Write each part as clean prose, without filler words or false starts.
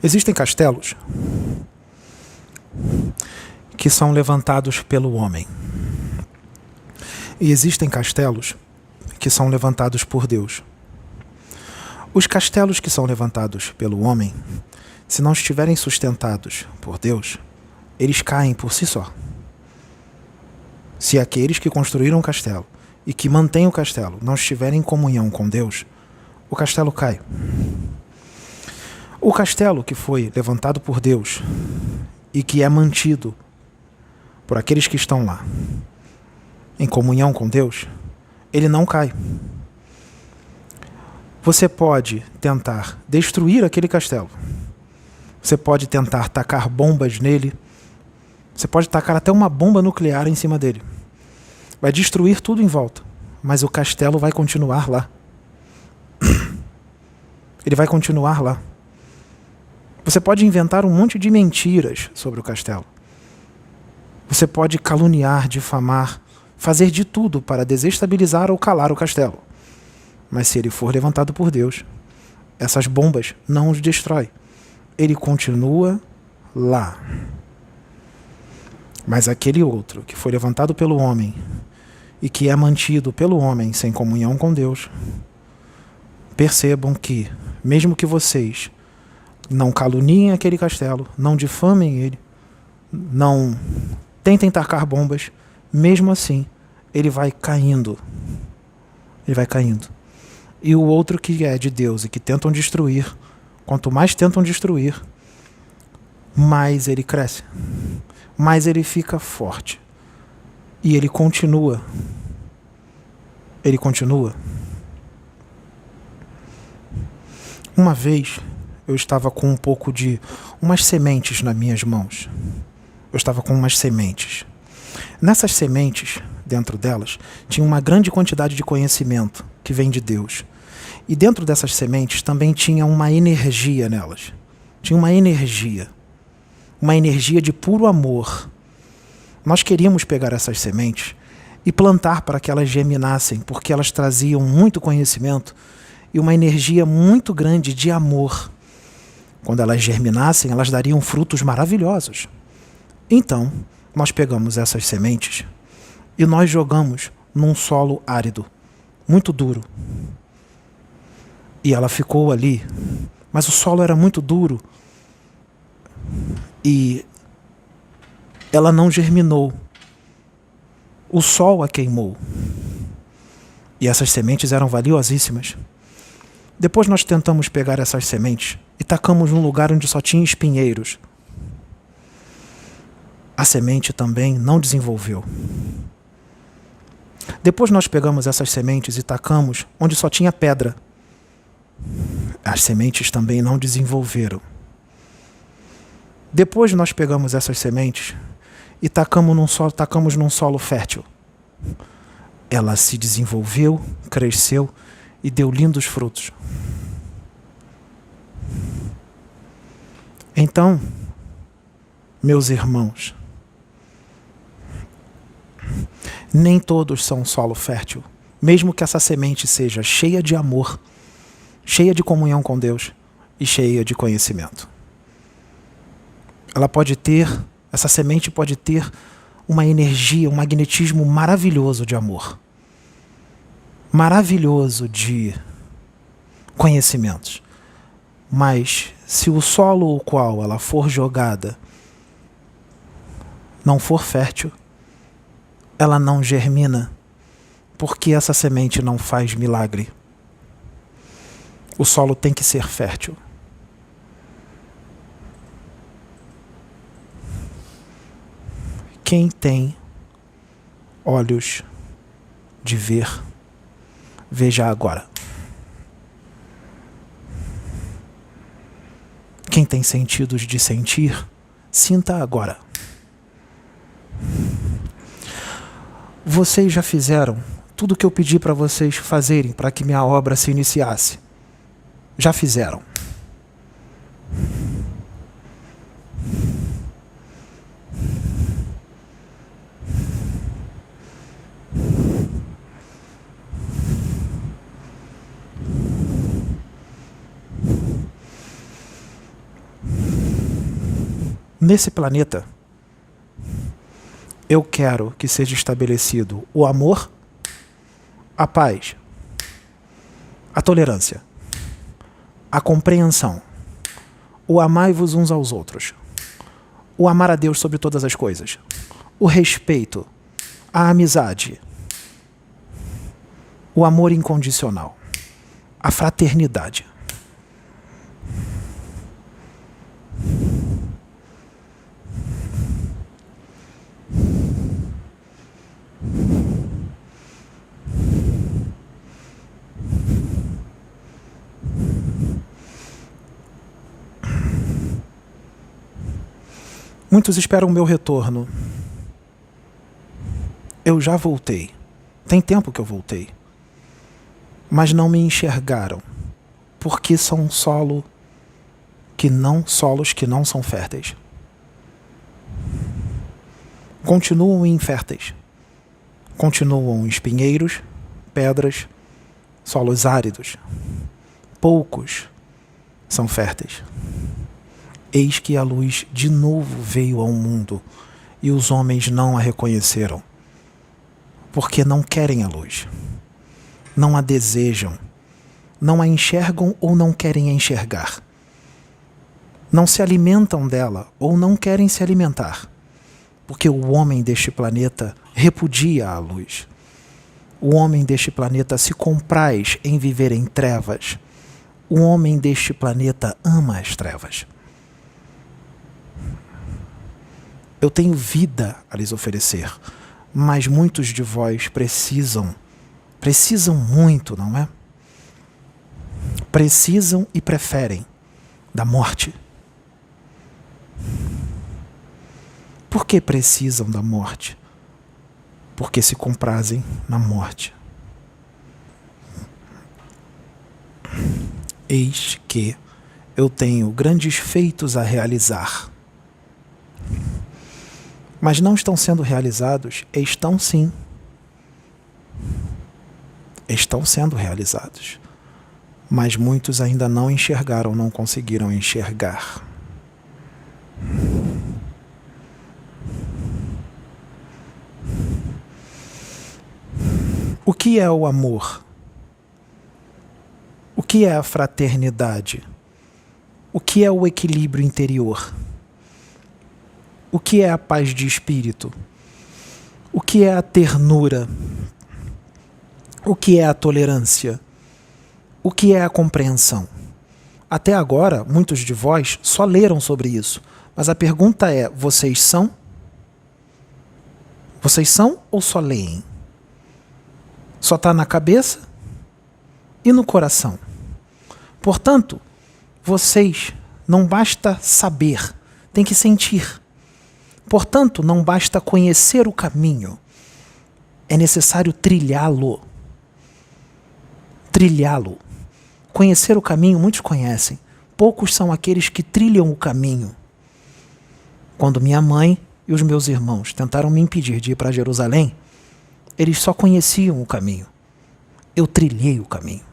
Existem castelos que são levantados pelo homem. E existem castelos que são levantados por Deus. Os castelos que são levantados pelo homem, se não estiverem sustentados por Deus, eles caem por si só. Se aqueles que construíram o castelo e que mantêm o castelo não estiverem em comunhão com Deus, o castelo cai. O castelo que foi levantado por Deus e que é mantido por aqueles que estão lá em comunhão com Deus, ele não cai. Você pode tentar destruir aquele castelo. Você pode tentar tacar bombas nele. Você pode tacar até uma bomba nuclear em cima dele. Vai destruir tudo em volta, mas o castelo vai continuar lá. Ele vai continuar lá. Você pode inventar um monte de mentiras sobre o castelo. Você pode caluniar, difamar, fazer de tudo para desestabilizar ou calar o castelo. Mas se ele for levantado por Deus, essas bombas não os destrói. Ele continua lá. Mas aquele outro que foi levantado pelo homem e que é mantido pelo homem sem comunhão com Deus, percebam que, mesmo que vocês não caluniem aquele castelo, não difamem ele, não tentem tacar bombas, mesmo assim, ele vai caindo. Ele vai caindo. E o outro que é de Deus e que tentam destruir, quanto mais tentam destruir, mais ele cresce. Mais ele fica forte. E ele continua. Ele continua. Uma vez, eu estava com um pouco de umas sementes nas minhas mãos. Eu estava com umas sementes. Nessas sementes, dentro delas, tinha uma grande quantidade de conhecimento que vem de Deus. E dentro dessas sementes também tinha uma energia nelas. Tinha uma energia de puro amor. Nós queríamos pegar essas sementes e plantar para que elas germinassem, porque elas traziam muito conhecimento e uma energia muito grande de amor. Quando elas germinassem, elas dariam frutos maravilhosos. Então, nós pegamos essas sementes e nós jogamos num solo árido, muito duro. E ela ficou ali, mas o solo era muito duro e ela não germinou. O sol a queimou. E essas sementes eram valiosíssimas. Depois nós tentamos pegar essas sementes e tacamos num lugar onde só tinha espinheiros. A semente também não desenvolveu. Depois nós pegamos essas sementes e tacamos onde só tinha pedra. As sementes também não desenvolveram. Depois nós pegamos essas sementes e tacamos num solo fértil. Ela se desenvolveu, cresceu e deu lindos frutos. Então, meus irmãos, nem todos são solo fértil, mesmo que essa semente seja cheia de amor, cheia de comunhão com Deus e cheia de conhecimento. Essa semente pode ter uma energia, um magnetismo maravilhoso de amor, maravilhoso de conhecimentos. Mas se o solo ao qual ela for jogada não for fértil, ela não germina, porque essa semente não faz milagre. O solo tem que ser fértil. Quem tem olhos de ver, veja agora. Quem tem sentidos de sentir, sinta agora. Vocês já fizeram tudo o que eu pedi para vocês fazerem para que minha obra se iniciasse. Já fizeram. Nesse planeta, eu quero que seja estabelecido o amor, a paz, a tolerância, a compreensão, o amai-vos uns aos outros, o amar a Deus sobre todas as coisas, o respeito, a amizade, o amor incondicional, a fraternidade. Muitos esperam o meu retorno. Eu já voltei. Tem tempo que eu voltei. Mas não me enxergaram, porque são solos que não são férteis. Continuam inférteis. Continuam espinheiros, pedras, solos áridos. Poucos são férteis. Eis que a luz de novo veio ao mundo, e os homens não a reconheceram, porque não querem a luz, não a desejam, não a enxergam ou não querem a enxergar, não se alimentam dela ou não querem se alimentar, porque o homem deste planeta repudia a luz. O homem deste planeta se compraz em viver em trevas. O homem deste planeta ama as trevas. Eu tenho vida a lhes oferecer, mas muitos de vós precisam muito, não é? Precisam e preferem da morte. Por que precisam da morte? Porque se comprazem na morte. Eis que eu tenho grandes feitos a realizar. Mas não estão sendo realizados? Estão sim. Estão sendo realizados. Mas muitos ainda não enxergaram, não conseguiram enxergar. O que é o amor? O que é a fraternidade? O que é o equilíbrio interior? O que é a paz de espírito? O que é a ternura? O que é a tolerância? O que é a compreensão? Até agora, muitos de vós só leram sobre isso. Mas a pergunta é, vocês são? Vocês são ou só leem? Só está na cabeça e no coração. Portanto, vocês não basta saber, tem que sentir. Portanto, não basta conhecer o caminho, é necessário trilhá-lo. Trilhá-lo. Conhecer o caminho, muitos conhecem. Poucos são aqueles que trilham o caminho. Quando minha mãe e os meus irmãos tentaram me impedir de ir para Jerusalém, eles só conheciam o caminho. Eu trilhei o caminho.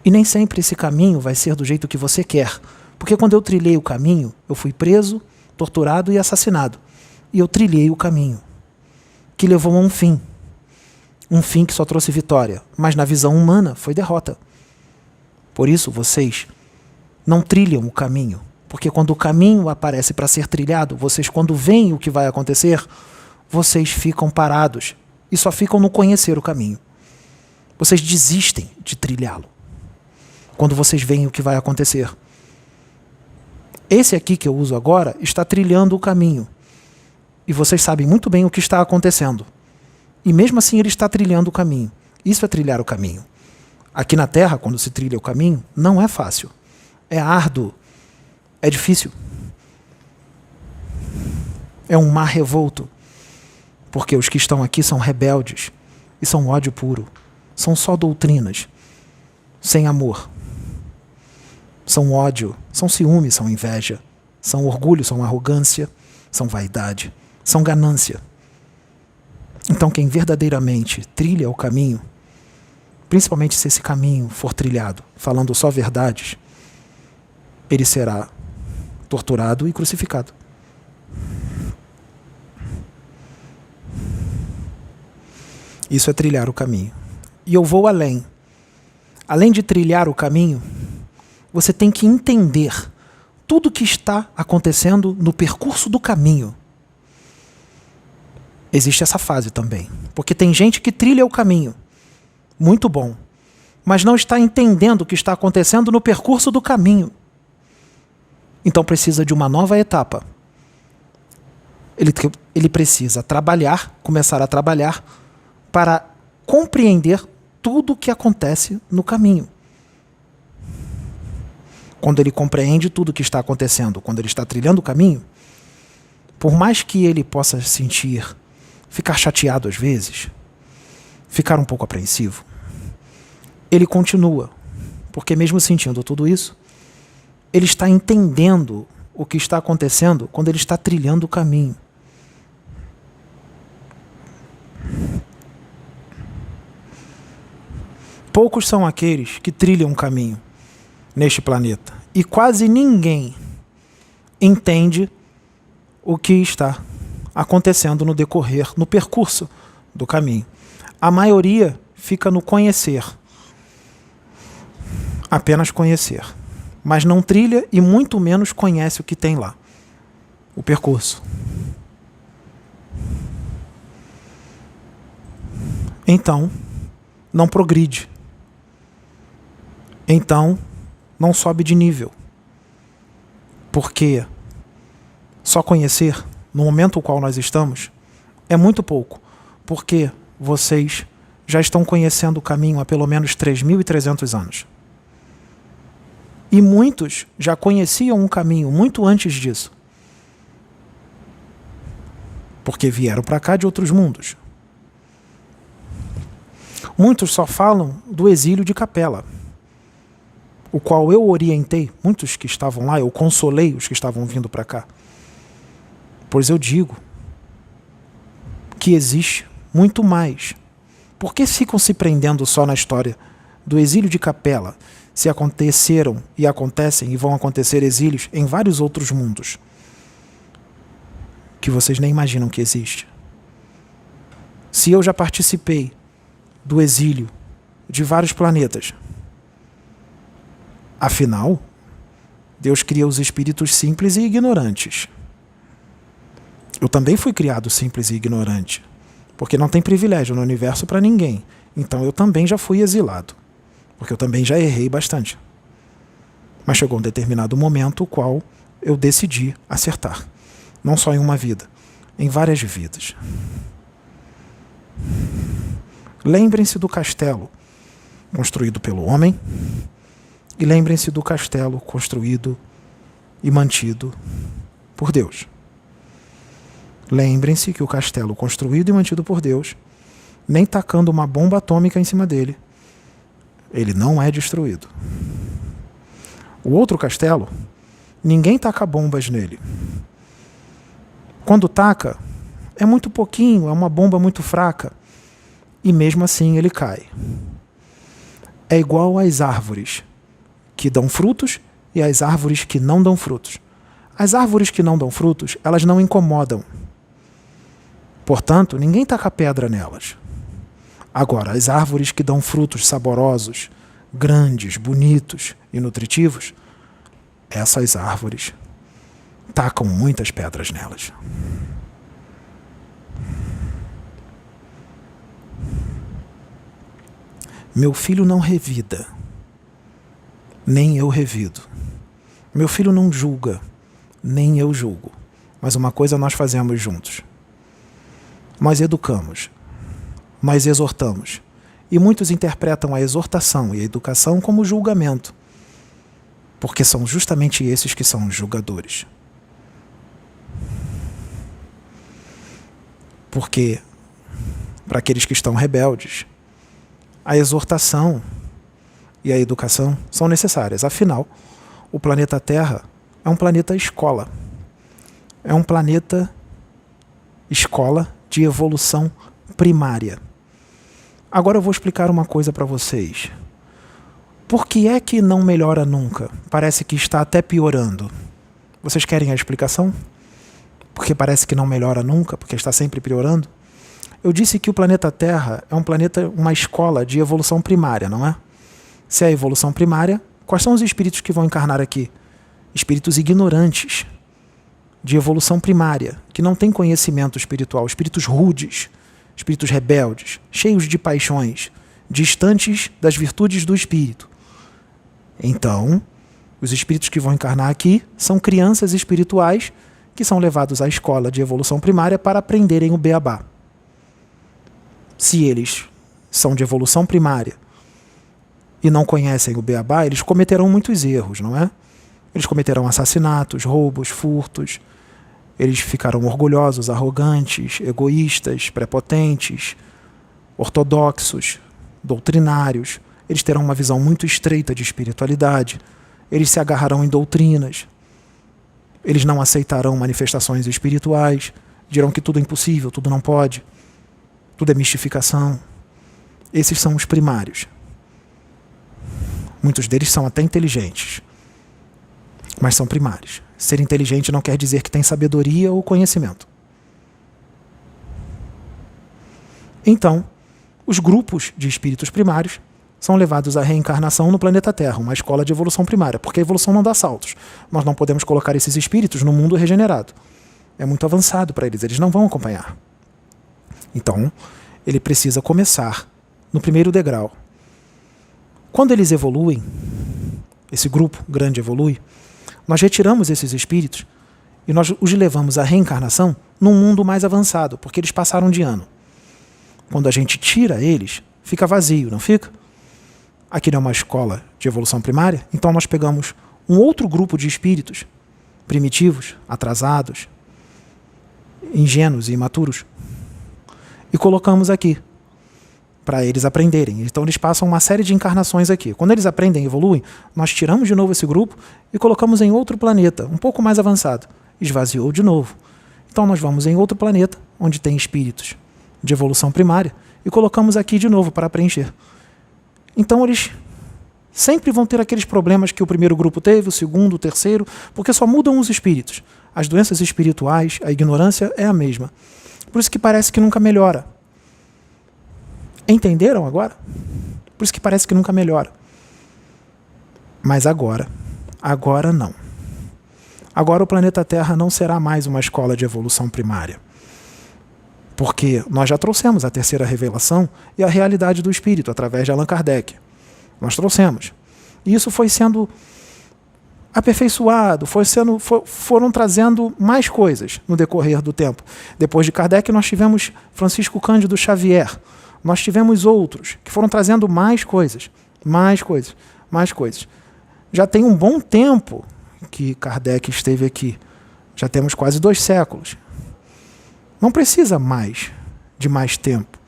E nem sempre esse caminho vai ser do jeito que você quer. Porque quando eu trilhei o caminho, eu fui preso, torturado e assassinado. E eu trilhei o caminho, que levou a um fim. Um fim que só trouxe vitória, mas na visão humana foi derrota. Por isso vocês não trilham o caminho, porque quando o caminho aparece para ser trilhado, vocês, quando veem o que vai acontecer, vocês ficam parados e só ficam no conhecer o caminho. Vocês desistem de trilhá-lo quando vocês veem o que vai acontecer. Esse aqui que eu uso agora está trilhando o caminho. E vocês sabem muito bem o que está acontecendo. E mesmo assim ele está trilhando o caminho. Isso é trilhar o caminho. Aqui na Terra, quando se trilha o caminho, não é fácil. É árduo. É difícil. É um mar revolto. Porque os que estão aqui são rebeldes. E são ódio puro. São só doutrinas. Sem amor. São ódio, são ciúme, são inveja, são orgulho, são arrogância, são vaidade, são ganância. Então quem verdadeiramente trilha o caminho, principalmente se esse caminho for trilhado falando só verdades, ele será torturado e crucificado. Isso é trilhar o caminho. E eu vou além. Além de trilhar o caminho, você tem que entender tudo o que está acontecendo no percurso do caminho. Existe essa fase também. Porque tem gente que trilha o caminho. Muito bom. Mas não está entendendo o que está acontecendo no percurso do caminho. Então precisa de uma nova etapa. Ele precisa trabalhar, começar a trabalhar para compreender tudo o que acontece no caminho. Quando ele compreende tudo o que está acontecendo, quando ele está trilhando o caminho, por mais que ele possa sentir, ficar chateado às vezes, ficar um pouco apreensivo, ele continua, porque mesmo sentindo tudo isso, ele está entendendo o que está acontecendo quando ele está trilhando o caminho. Poucos são aqueles que trilham o caminho neste planeta. E quase ninguém entende o que está acontecendo no decorrer, no percurso do caminho. A maioria fica no conhecer. Apenas conhecer. Mas não trilha e muito menos conhece o que tem lá. O percurso. Então, não progride. Então, não sobe de nível. Porque só conhecer, no momento no qual nós estamos, é muito pouco. Porque vocês já estão conhecendo o caminho há pelo menos 3.300 anos. E muitos já conheciam o caminho muito antes disso. Porque vieram para cá de outros mundos. Muitos só falam do exílio de Capela, o qual eu orientei, muitos que estavam lá, eu consolei os que estavam vindo para cá. Pois eu digo que existe muito mais. Por que ficam se prendendo só na história do exílio de Capela, se aconteceram e acontecem e vão acontecer exílios em vários outros mundos que vocês nem imaginam que existe? Se eu já participei do exílio de vários planetas, afinal, Deus cria os espíritos simples e ignorantes. Eu também fui criado simples e ignorante, porque não tem privilégio no universo para ninguém. Então eu também já fui exilado, porque eu também já errei bastante. Mas chegou um determinado momento o qual eu decidi acertar. Não só em uma vida, em várias vidas. Lembrem-se do castelo construído pelo homem e lembrem-se do castelo construído e mantido por Deus. Lembrem-se que o castelo construído e mantido por Deus, nem tacando uma bomba atômica em cima dele, ele não é destruído. O outro castelo, ninguém taca bombas nele. Quando taca, é muito pouquinho, é uma bomba muito fraca. E mesmo assim ele cai. É igual às árvores que dão frutos e às árvores que não dão frutos. As árvores que não dão frutos, elas não incomodam. Portanto, ninguém taca pedra nelas. Agora, as árvores que dão frutos saborosos, grandes, bonitos e nutritivos, essas árvores tacam muitas pedras nelas. Meu filho não revida, nem eu revido. Meu filho não julga, nem eu julgo. Mas uma coisa nós fazemos juntos. Nós educamos, nós exortamos. E muitos interpretam a exortação e a educação como julgamento, porque são justamente esses que são os julgadores. Porque, para aqueles que estão rebeldes, a exortação e a educação são necessárias. Afinal, o planeta Terra é um planeta escola. É um planeta escola de evolução primária. Agora eu vou explicar uma coisa para vocês. Por que é que não melhora nunca? Parece que está até piorando. Vocês querem a explicação? Porque parece que não melhora nunca, porque está sempre piorando? Eu disse que o planeta Terra é um planeta, uma escola de evolução primária, não é? Se é a evolução primária, quais são os espíritos que vão encarnar aqui? Espíritos ignorantes, de evolução primária, que não têm conhecimento espiritual, espíritos rudes, espíritos rebeldes, cheios de paixões, distantes das virtudes do espírito. Então, os espíritos que vão encarnar aqui são crianças espirituais que são levados à escola de evolução primária para aprenderem o beabá. Se eles são de evolução primária e não conhecem o beabá, eles cometerão muitos erros, não é? Eles cometerão assassinatos, roubos, furtos. Eles ficarão orgulhosos, arrogantes, egoístas, prepotentes, ortodoxos, doutrinários. Eles terão uma visão muito estreita de espiritualidade. Eles se agarrarão em doutrinas. Eles não aceitarão manifestações espirituais. Dirão que tudo é impossível, tudo não pode. Tudo é mistificação. Esses são os primários. Muitos deles são até inteligentes, mas são primários. Ser inteligente não quer dizer que tem sabedoria ou conhecimento. Então, os grupos de espíritos primários são levados à reencarnação no planeta Terra, uma escola de evolução primária, porque a evolução não dá saltos. Nós não podemos colocar esses espíritos no mundo regenerado. É muito avançado para eles, eles não vão acompanhar. Então, ele precisa começar no primeiro degrau. Quando eles evoluem, esse grupo grande evolui, nós retiramos esses espíritos e nós os levamos à reencarnação num mundo mais avançado, porque eles passaram de ano. Quando a gente tira eles, fica vazio, não fica? Aqui não é uma escola de evolução primária, então nós pegamos um outro grupo de espíritos primitivos, atrasados, ingênuos e imaturos e colocamos aqui para eles aprenderem. Então eles passam uma série de encarnações aqui. Quando eles aprendem e evoluem, nós tiramos de novo esse grupo e colocamos em outro planeta, um pouco mais avançado. Esvaziou de novo. Então nós vamos em outro planeta, onde tem espíritos de evolução primária, e colocamos aqui de novo para preencher. Então eles sempre vão ter aqueles problemas que o primeiro grupo teve, o segundo, o terceiro, porque só mudam os espíritos. As doenças espirituais, a ignorância é a mesma. Por isso que parece que nunca melhora. Entenderam agora? Por isso que parece que nunca melhora. Mas agora não. Agora o planeta Terra não será mais uma escola de evolução primária. Porque nós já trouxemos a terceira revelação e a realidade do espírito através de Allan Kardec. Nós trouxemos. E isso foi sendo aperfeiçoado, foram trazendo mais coisas no decorrer do tempo. Depois de Kardec nós tivemos Francisco Cândido Xavier. Nós tivemos outros que foram trazendo mais coisas. Já tem um bom tempo que Kardec esteve aqui. Já temos quase 2 séculos. Não precisa mais de mais tempo.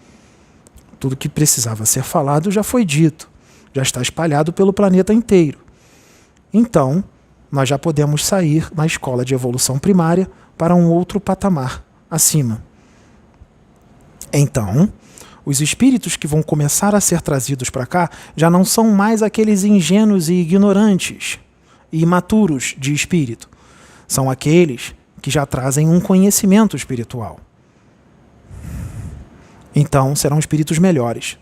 Tudo que precisava ser falado já foi dito. Já está espalhado pelo planeta inteiro. Então, nós já podemos sair na escola de evolução primária para um outro patamar acima. Então, os espíritos que vão começar a ser trazidos para cá já não são mais aqueles ingênuos e ignorantes e imaturos de espírito. São aqueles que já trazem um conhecimento espiritual. Então, serão espíritos melhores.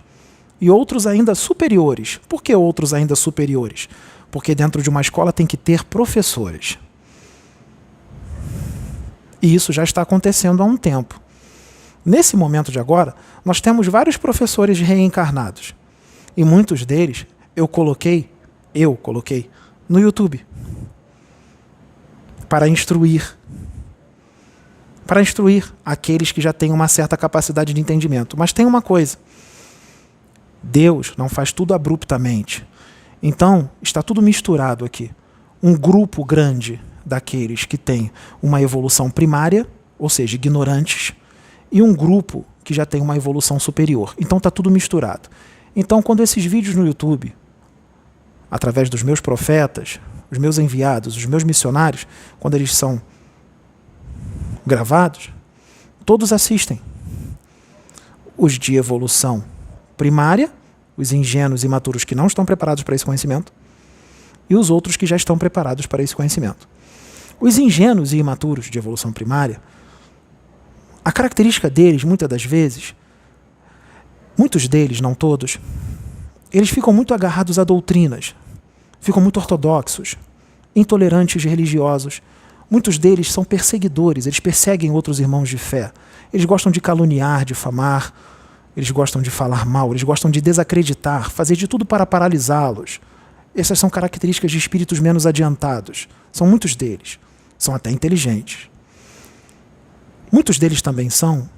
E outros ainda superiores. Por que outros ainda superiores? Porque dentro de uma escola tem que ter professores. E isso já está acontecendo há um tempo. Nesse momento de agora, nós temos vários professores reencarnados. E muitos deles eu coloquei no YouTube. Para instruir aqueles que já têm uma certa capacidade de entendimento. Mas tem uma coisa. Deus não faz tudo abruptamente. Então, está tudo misturado aqui. Um grupo grande daqueles que têm uma evolução primária, ou seja, ignorantes, e um grupo que já tem uma evolução superior. Então está tudo misturado. Então, quando esses vídeos no YouTube, através dos meus profetas, os meus enviados, os meus missionários, quando eles são gravados, todos assistem. Os de evolução primária, os ingênuos e imaturos que não estão preparados para esse conhecimento, e os outros que já estão preparados para esse conhecimento. Os ingênuos e imaturos de evolução primária, a característica deles, muitas das vezes, muitos deles, não todos, eles ficam muito agarrados a doutrinas, ficam muito ortodoxos, intolerantes religiosos. Muitos deles são perseguidores, eles perseguem outros irmãos de fé. Eles gostam de caluniar, difamar, eles gostam de falar mal, eles gostam de desacreditar, fazer de tudo para paralisá-los. Essas são características de espíritos menos adiantados. São muitos deles. São até inteligentes. Muitos deles também são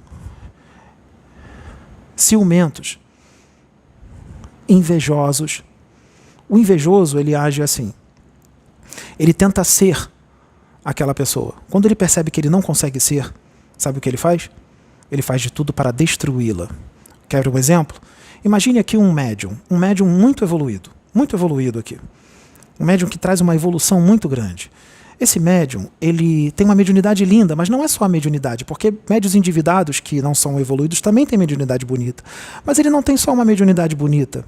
ciumentos, invejosos. O invejoso, ele age assim. Ele tenta ser aquela pessoa. Quando ele percebe que ele não consegue ser, sabe o que ele faz? Ele faz de tudo para destruí-la. Quer um exemplo? Imagine aqui um médium muito evoluído aqui. Um médium que traz uma evolução muito grande. Esse médium, ele tem uma mediunidade linda, mas não é só a mediunidade, porque médiuns endividados que não são evoluídos também têm mediunidade bonita. Mas ele não tem só uma mediunidade bonita.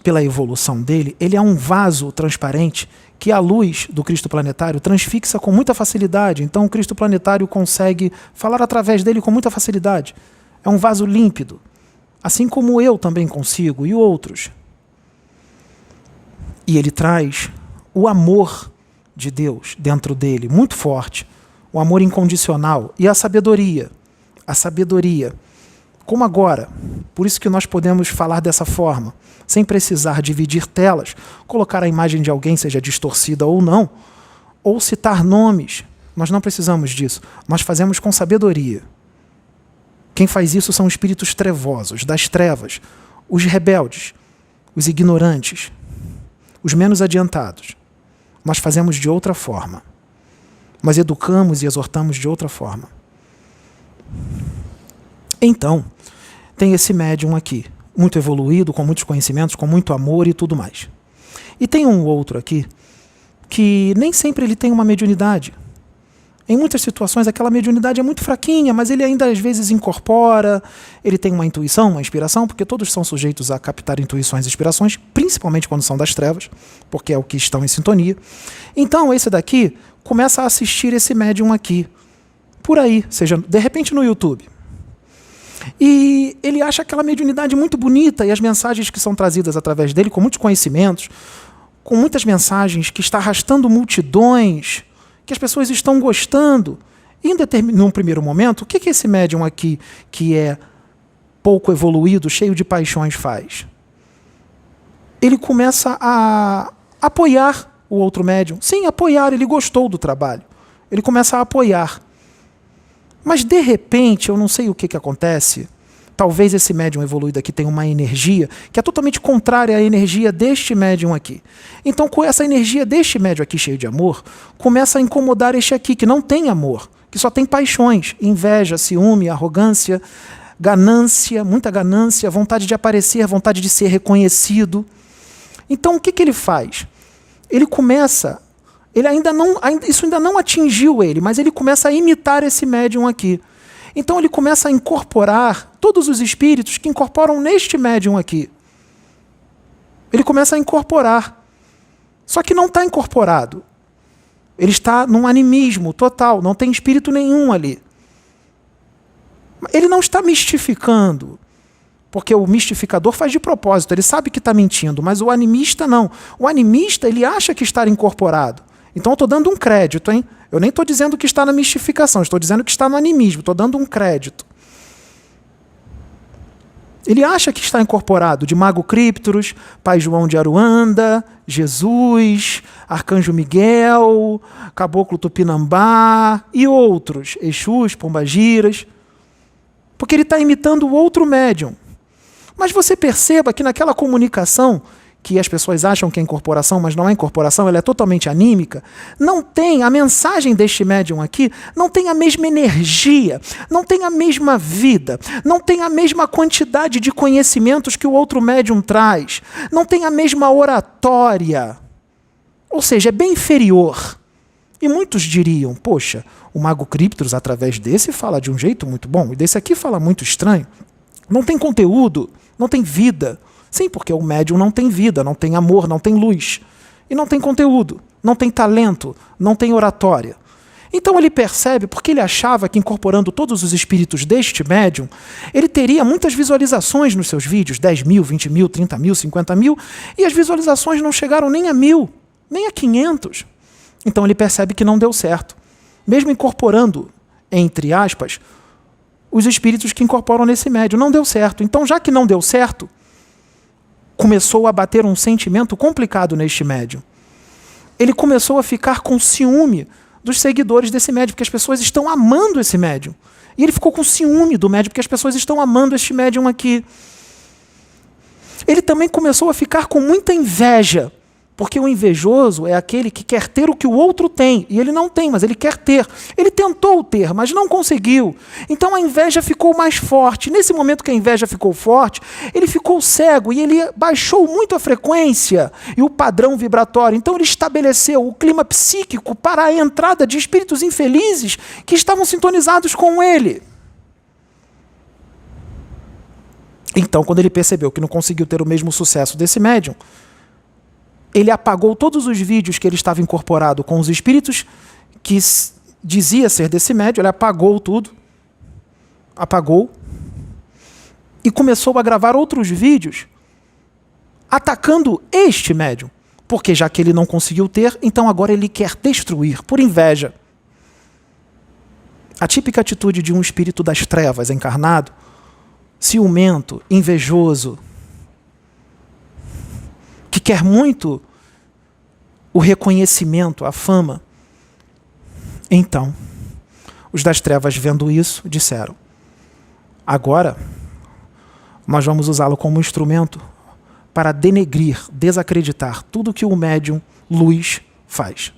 Pela evolução dele, ele é um vaso transparente que a luz do Cristo planetário transfixa com muita facilidade. Então o Cristo planetário consegue falar através dele com muita facilidade. É um vaso límpido. Assim como eu também consigo, e outros. E ele traz o amor de Deus dentro dele, muito forte. O amor incondicional e a sabedoria. A sabedoria. Como agora. Por isso que nós podemos falar dessa forma, sem precisar dividir telas, colocar a imagem de alguém, seja distorcida ou não, ou citar nomes. Nós não precisamos disso. Nós fazemos com sabedoria. Quem faz isso são espíritos trevosos, das trevas, os rebeldes, os ignorantes, os menos adiantados. Nós fazemos de outra forma. Nós educamos e exortamos de outra forma. Então, tem esse médium aqui, muito evoluído, com muitos conhecimentos, com muito amor e tudo mais. E tem um outro aqui, que nem sempre ele tem uma mediunidade. Em muitas situações aquela mediunidade é muito fraquinha, mas ele ainda às vezes incorpora, ele tem uma intuição, uma inspiração, porque todos são sujeitos a captar intuições e inspirações, principalmente quando são das trevas, porque é o que estão em sintonia. Então esse daqui começa a assistir esse médium aqui, por aí, seja de repente no YouTube. E ele acha aquela mediunidade muito bonita e as mensagens que são trazidas através dele, com muitos conhecimentos, com muitas mensagens que está arrastando multidões, que as pessoas estão gostando. E num primeiro momento, o que esse médium aqui, que é pouco evoluído, cheio de paixões, faz? Ele começa a apoiar o outro médium. Sim, apoiar, ele gostou do trabalho. Ele começa a apoiar. Mas, de repente, eu não sei o que acontece, talvez esse médium evoluído aqui tenha uma energia que é totalmente contrária à energia deste médium aqui. Então, com essa energia deste médium aqui, cheio de amor, começa a incomodar este aqui, que não tem amor, que só tem paixões, inveja, ciúme, arrogância, ganância, muita ganância, vontade de aparecer, vontade de ser reconhecido. Então, o que ele faz? Ele começa... isso ainda não atingiu ele, mas ele começa a imitar esse médium aqui. Então ele começa a incorporar todos os espíritos que incorporam neste médium aqui. Ele começa a incorporar. Só que não está incorporado. Ele está num animismo total, não tem espírito nenhum ali. Ele não está mistificando, porque o mistificador faz de propósito, ele sabe que está mentindo, mas o animista não. O animista, ele acha que está incorporado. Então eu estou dando um crédito, hein? Eu nem estou dizendo que está na mistificação, estou dizendo que está no animismo, estou dando um crédito. Ele acha que está incorporado de Mago Críptoros, Pai João de Aruanda, Jesus, Arcanjo Miguel, Caboclo Tupinambá e outros, Exus, Pombagiras, porque ele está imitando o outro médium. Mas você perceba que naquela comunicação, que as pessoas acham que é incorporação, mas não é incorporação, ela é totalmente anímica, não tem, a mensagem deste médium aqui, não tem a mesma energia, não tem a mesma vida, não tem a mesma quantidade de conhecimentos que o outro médium traz, não tem a mesma oratória, ou seja, é bem inferior. E muitos diriam, poxa, o Mago Críptoros, através desse, fala de um jeito muito bom, e desse aqui fala muito estranho, não tem conteúdo, não tem vida. Sim, porque o médium não tem vida, não tem amor, não tem luz. E não tem conteúdo, não tem talento, não tem oratória. Então ele percebe, porque ele achava que incorporando todos os espíritos deste médium, ele teria muitas visualizações nos seus vídeos, 10 mil, 20 mil, 30 mil, 50 mil, e as visualizações não chegaram nem a 1000, nem a 500. Então ele percebe que não deu certo. Mesmo incorporando, entre aspas, os espíritos que incorporam nesse médium, não deu certo. Então, já que não deu certo, começou a bater um sentimento complicado neste médium. Ele começou a ficar com ciúme dos seguidores desse médium, porque as pessoas estão amando esse médium. E ele ficou com ciúme do médium, porque as pessoas estão amando este médium aqui. Ele também começou a ficar com muita inveja, porque o invejoso é aquele que quer ter o que o outro tem, e ele não tem, mas ele quer ter. Ele tentou ter, mas não conseguiu. Então a inveja ficou mais forte. Nesse momento que a inveja ficou forte, ele ficou cego e ele baixou muito a frequência e o padrão vibratório. Então ele estabeleceu o clima psíquico para a entrada de espíritos infelizes que estavam sintonizados com ele. Então, quando ele percebeu que não conseguiu ter o mesmo sucesso desse médium, ele apagou todos os vídeos que ele estava incorporado com os espíritos que dizia ser desse médium, ele apagou tudo, apagou, e começou a gravar outros vídeos atacando este médium, porque já que ele não conseguiu ter, então agora ele quer destruir, por inveja. A típica atitude de um espírito das trevas encarnado, ciumento, invejoso, que quer muito o reconhecimento, a fama. Então, os das trevas, vendo isso, disseram: agora nós vamos usá-lo como instrumento para denegrir, desacreditar tudo que o médium luz faz.